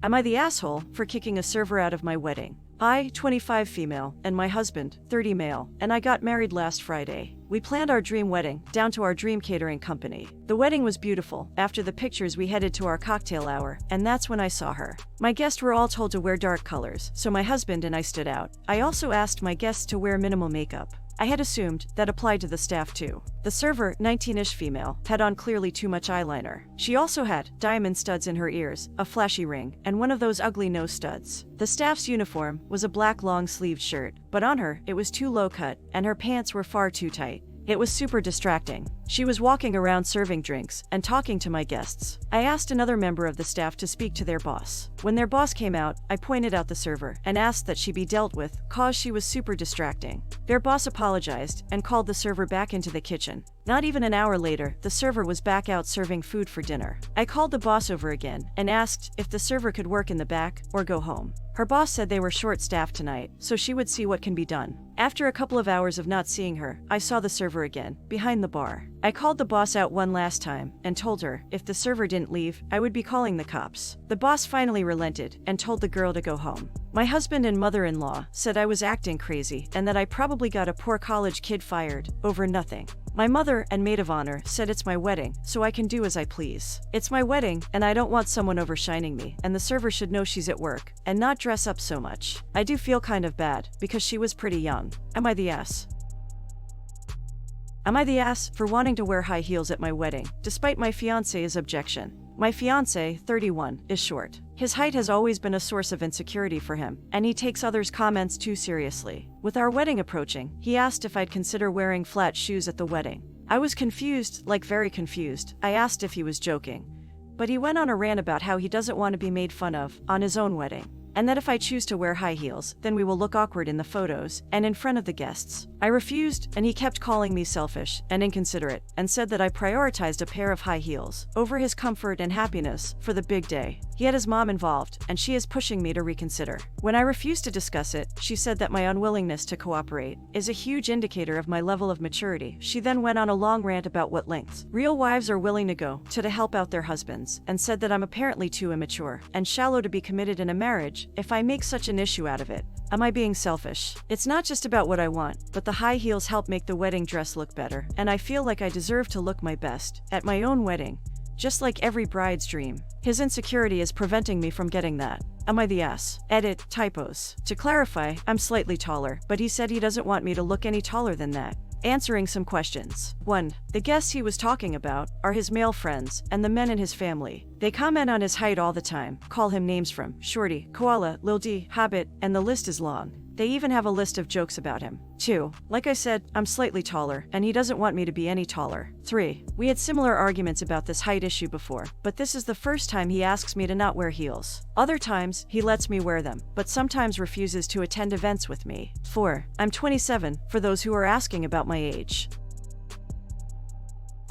Am I the asshole for kicking a server out of my wedding? I, 25 female, and my husband, 30 male, and I got married last Friday. We planned our dream wedding, down to our dream catering company. The wedding was beautiful. After the pictures we headed to our cocktail hour, and that's when I saw her. My guests were all told to wear dark colors, so my husband and I stood out. I also asked my guests to wear minimal makeup. I had assumed that applied to the staff too. The server, 19-ish female, had on clearly too much eyeliner. She also had diamond studs in her ears, a flashy ring, and one of those ugly nose studs. The staff's uniform was a black long-sleeved shirt, but on her it was too low cut, and her pants were far too tight. It was super distracting. She was walking around serving drinks and talking to my guests. I asked another member of the staff to speak to their boss. When their boss came out, I pointed out the server and asked that she be dealt with cause she was super distracting. Their boss apologized and called the server back into the kitchen. Not even an hour later, the server was back out serving food for dinner. I called the boss over again and asked if the server could work in the back or go home. Her boss said they were short-staffed tonight, so she would see what can be done. After a couple of hours of not seeing her, I saw the server again, behind the bar. I called the boss out one last time and told her if the server didn't leave, I would be calling the cops. The boss finally relented and told the girl to go home. My husband and mother-in-law said I was acting crazy and that I probably got a poor college kid fired over nothing. My mother and maid of honor said it's my wedding, so I can do as I please. It's my wedding, and I don't want someone overshining me, and the server should know she's at work, and not dress up so much. I do feel kind of bad, because she was pretty young. Am I the ass? Am I the ass for wanting to wear high heels at my wedding, despite my fiance's objection? My fiance, 31, is short. His height has always been a source of insecurity for him, and he takes others' comments too seriously. With our wedding approaching, he asked if I'd consider wearing flat shoes at the wedding. I was confused, like very confused. I asked if he was joking. But he went on a rant about how he doesn't want to be made fun of on his own wedding, and that if I choose to wear high heels, then we will look awkward in the photos and in front of the guests. I refused, and he kept calling me selfish and inconsiderate, and said that I prioritized a pair of high heels over his comfort and happiness for the big day. He had his mom involved, and she is pushing me to reconsider. When I refused to discuss it, she said that my unwillingness to cooperate is a huge indicator of my level of maturity. She then went on a long rant about what lengths real wives are willing to go to help out their husbands, and said that I'm apparently too immature and shallow to be committed in a marriage if I make such an issue out of it. Am I being selfish? It's not just about what I want, but the high heels help make the wedding dress look better, and I feel like I deserve to look my best at my own wedding, just like every bride's dream. His insecurity is preventing me from getting that. Am I the ass? Edit, typos. To clarify, I'm slightly taller, but he said he doesn't want me to look any taller than that. Answering some questions. 1. The guests he was talking about are his male friends and the men in his family. They comment on his height all the time, call him names from Shorty, Koala, Lil D, Hobbit, and the list is long. They even have a list of jokes about him. 2. Like I said, I'm slightly taller, and he doesn't want me to be any taller. 3. We had similar arguments about this height issue before, but this is the first time he asks me to not wear heels. Other times, he lets me wear them, but sometimes refuses to attend events with me. 4. I'm 27, for those who are asking about my age.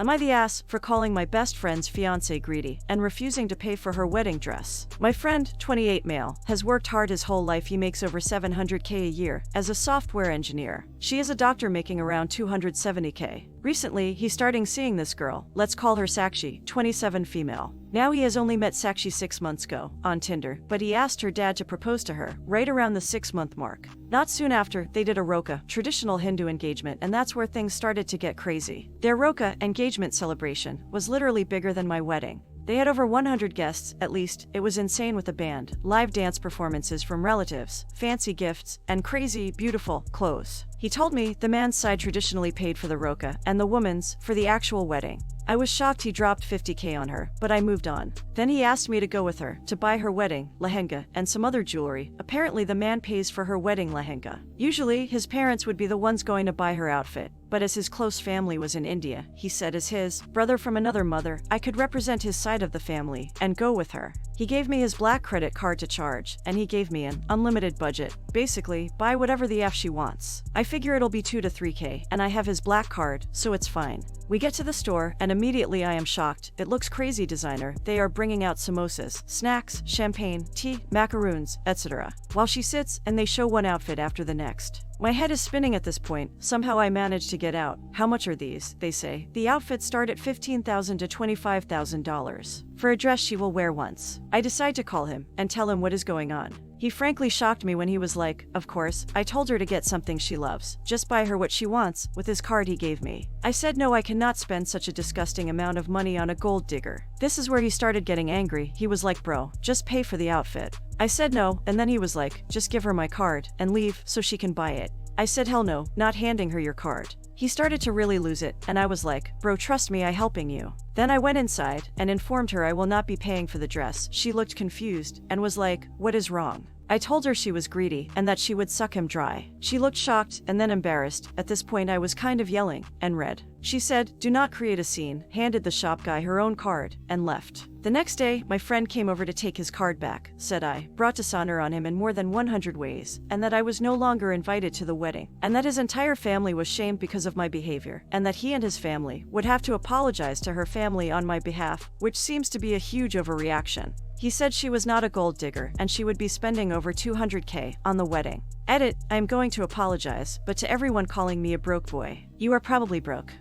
Am I the ass for calling my best friend's fiance greedy and refusing to pay for her wedding dress? My friend, 28 male, has worked hard his whole life. He makes over $700K a year as a software engineer. She is a doctor making around $270K. Recently, he's starting seeing this girl, let's call her Sakshi, 27 female. Now he has only met Sakshi 6 months ago, on Tinder, but he asked her dad to propose to her, right around the 6-month mark. Not soon after, they did a roka, traditional Hindu engagement, and that's where things started to get crazy. Their roka engagement celebration was literally bigger than my wedding. They had over 100 guests, at least. It was insane with a band, live dance performances from relatives, fancy gifts, and crazy, beautiful clothes. He told me the man's side traditionally paid for the roka, and the woman's for the actual wedding. I was shocked he dropped $50K on her, but I moved on. Then he asked me to go with her, to buy her wedding, lehenga, and some other jewelry. Apparently the man pays for her wedding lehenga. Usually, his parents would be the ones going to buy her outfit. But as his close family was in India, he said as his brother from another mother, I could represent his side of the family and go with her. He gave me his black credit card to charge, and he gave me an unlimited budget. Basically, buy whatever the F she wants. I figure it'll be 2 to 3K, and I have his black card, so it's fine. We get to the store, and immediately I am shocked. It looks crazy designer. They are bringing out samosas, snacks, champagne, tea, macaroons, etc. While she sits, and they show one outfit after the next. My head is spinning at this point. Somehow I manage to get out. How much are these? They say. The outfits start at $15,000 to $25,000 for a dress she will wear once. I decide to call him and tell him what is going on. He frankly shocked me when he was like, of course, I told her to get something she loves. Just buy her what she wants, with his card he gave me. I said no, I cannot spend such a disgusting amount of money on a gold digger. This is where he started getting angry. He was like, bro, just pay for the outfit. I said no, and then he was like, just give her my card and leave so she can buy it. I said hell no, not handing her your card. He started to really lose it, and I was like, bro, trust me, I'm helping you. Then I went inside and informed her I will not be paying for the dress. She looked confused and was like, what is wrong? I told her she was greedy and that she would suck him dry. She looked shocked and then embarrassed. At this point I was kind of yelling and red. She said, do not create a scene, handed the shop guy her own card, and left. The next day, my friend came over to take his card back, said I brought dishonor on him in more than 100 ways, and that I was no longer invited to the wedding, and that his entire family was shamed because of my behavior, and that he and his family would have to apologize to her family on my behalf, which seems to be a huge overreaction. He said she was not a gold digger and she would be spending over $200K on the wedding. Edit, I am going to apologize, but to everyone calling me a broke boy, you are probably broke.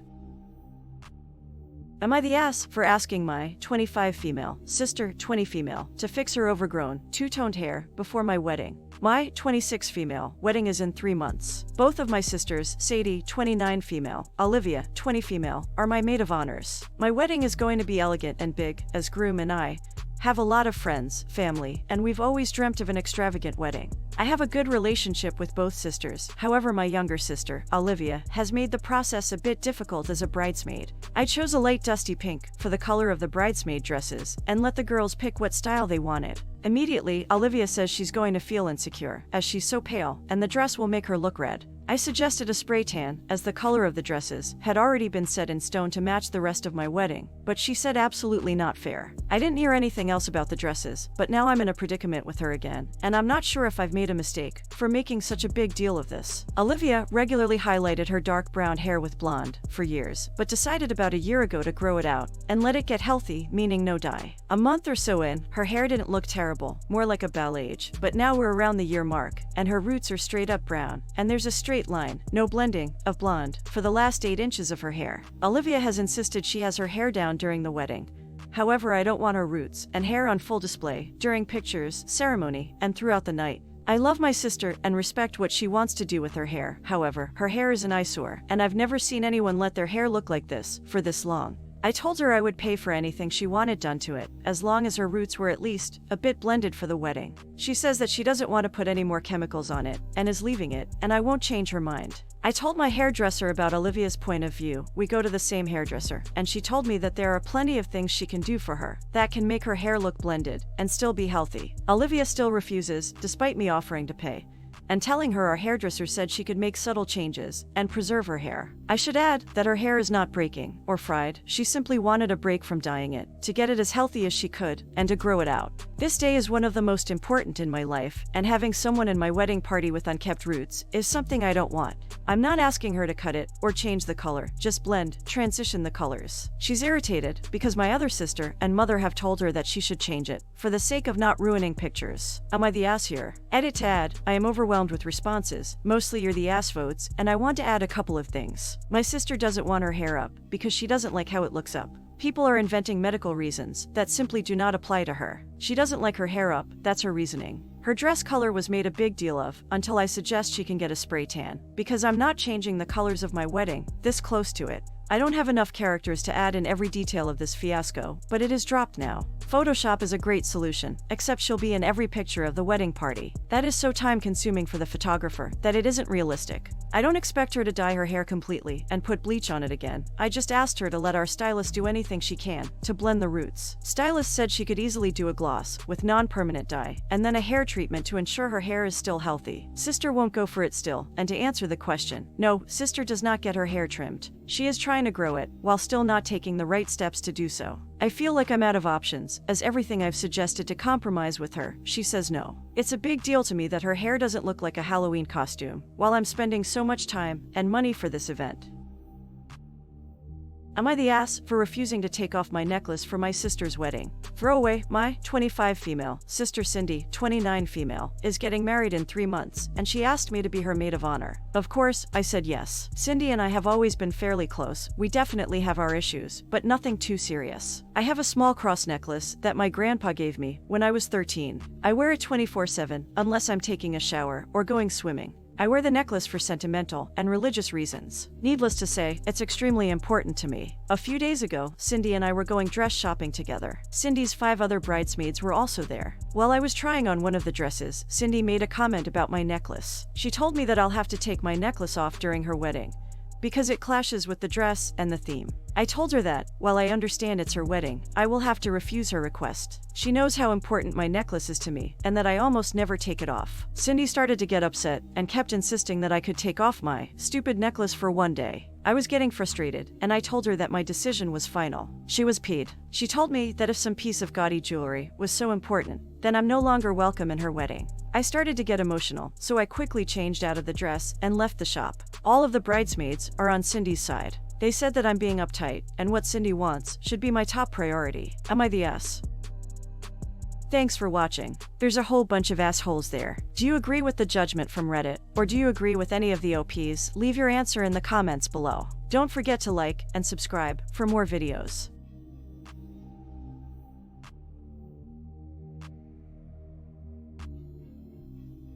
Am I the ass for asking my 25 female sister, 20 female, to fix her overgrown, two-toned hair before my wedding? My 26 female wedding is in 3 months. Both of my sisters, Sadie, 29 female, Olivia, 20 female, are my maid of honors. My wedding is going to be elegant and big, as groom and I have a lot of friends, family, and we've always dreamt of an extravagant wedding. I have a good relationship with both sisters. However, my younger sister, Olivia, has made the process a bit difficult as a bridesmaid. I chose a light dusty pink for the color of the bridesmaid dresses and let the girls pick what style they wanted. Immediately, Olivia says she's going to feel insecure, as she's so pale, and the dress will make her look red. I suggested a spray tan, as the color of the dresses had already been set in stone to match the rest of my wedding, but she said absolutely not fair. I didn't hear anything else about the dresses, but now I'm in a predicament with her again, and I'm not sure if I've made a mistake for making such a big deal of this. Olivia regularly highlighted her dark brown hair with blonde for years, but decided about a year ago to grow it out and let it get healthy, meaning no dye. A month or so in, her hair didn't look terrible, more like a balayage, but now we're around the year mark, and her roots are straight up brown, and there's a straight line, no blending, of blonde for the last 8 inches of her hair. Olivia has insisted she has her hair down during the wedding. However, I don't want her roots and hair on full display during pictures, ceremony, and throughout the night. I love my sister and respect what she wants to do with her hair. However, her hair is an eyesore, and I've never seen anyone let their hair look like this for this long. I told her I would pay for anything she wanted done to it, as long as her roots were at least a bit blended for the wedding. She says that she doesn't want to put any more chemicals on it, and is leaving it, and I won't change her mind. I told my hairdresser about Olivia's point of view. We go to the same hairdresser, and she told me that there are plenty of things she can do for her that can make her hair look blended and still be healthy. Olivia still refuses, despite me offering to pay, and telling her our hairdresser said she could make subtle changes and preserve her hair. I should add that her hair is not breaking or fried. She simply wanted a break from dyeing it, to get it as healthy as she could, and to grow it out. This day is one of the most important in my life, and having someone in my wedding party with unkept roots is something I don't want. I'm not asking her to cut it or change the color, just blend, transition the colors. She's irritated because my other sister and mother have told her that she should change it, for the sake of not ruining pictures. Am I the ass here? Edit to add, I am overwhelmed with responses, mostly you're the ass votes, and I want to add a couple of things. My sister doesn't want her hair up because she doesn't like how it looks up. People are inventing medical reasons that simply do not apply to her. She doesn't like her hair up, that's her reasoning. Her dress color was made a big deal of, until I suggest she can get a spray tan, because I'm not changing the colors of my wedding this close to it. I don't have enough characters to add in every detail of this fiasco, but it is dropped now. Photoshop is a great solution, except she'll be in every picture of the wedding party. That is so time-consuming for the photographer that it isn't realistic. I don't expect her to dye her hair completely and put bleach on it again. I just asked her to let our stylist do anything she can to blend the roots. Stylist said she could easily do a gloss with non-permanent dye, and then a hair treatment to ensure her hair is still healthy. Sister won't go for it still, and to answer the question, no, sister does not get her hair trimmed. She is trying to grow it, while still not taking the right steps to do so. I feel like I'm out of options, as everything I've suggested to compromise with her, she says no. It's a big deal to me that her hair doesn't look like a Halloween costume, while I'm spending so much time and money for this event. Am I the ass for refusing to take off my necklace for my sister's wedding? Throw away, my 25 female sister Cindy, 29 female, is getting married in 3 months, and she asked me to be her maid of honor. Of course, I said yes. Cindy and I have always been fairly close. We definitely have our issues, but nothing too serious. I have a small cross necklace that my grandpa gave me when I was 13. I wear it 24/7, unless I'm taking a shower or going swimming. I wear the necklace for sentimental and religious reasons. Needless to say, it's extremely important to me. A few days ago, Cindy and I were going dress shopping together. Cindy's 5 other bridesmaids were also there. While I was trying on one of the dresses, Cindy made a comment about my necklace. She told me that I'll have to take my necklace off during her wedding, because it clashes with the dress and the theme. I told her that, while I understand it's her wedding, I will have to refuse her request. She knows how important my necklace is to me, and that I almost never take it off. Cindy started to get upset, and kept insisting that I could take off my stupid necklace for one day. I was getting frustrated, and I told her that my decision was final. She was peeved. She told me that if some piece of gaudy jewelry was so important, then I'm no longer welcome in her wedding. I started to get emotional, so I quickly changed out of the dress and left the shop. All of the bridesmaids are on Cindy's side. They said that I'm being uptight, and what Cindy wants should be my top priority. Am I the ass? Thanks for watching. There's a whole bunch of assholes there. Do you agree with the judgment from Reddit, or do you agree with any of the OPs? Leave your answer in the comments below. Don't forget to like and subscribe for more videos.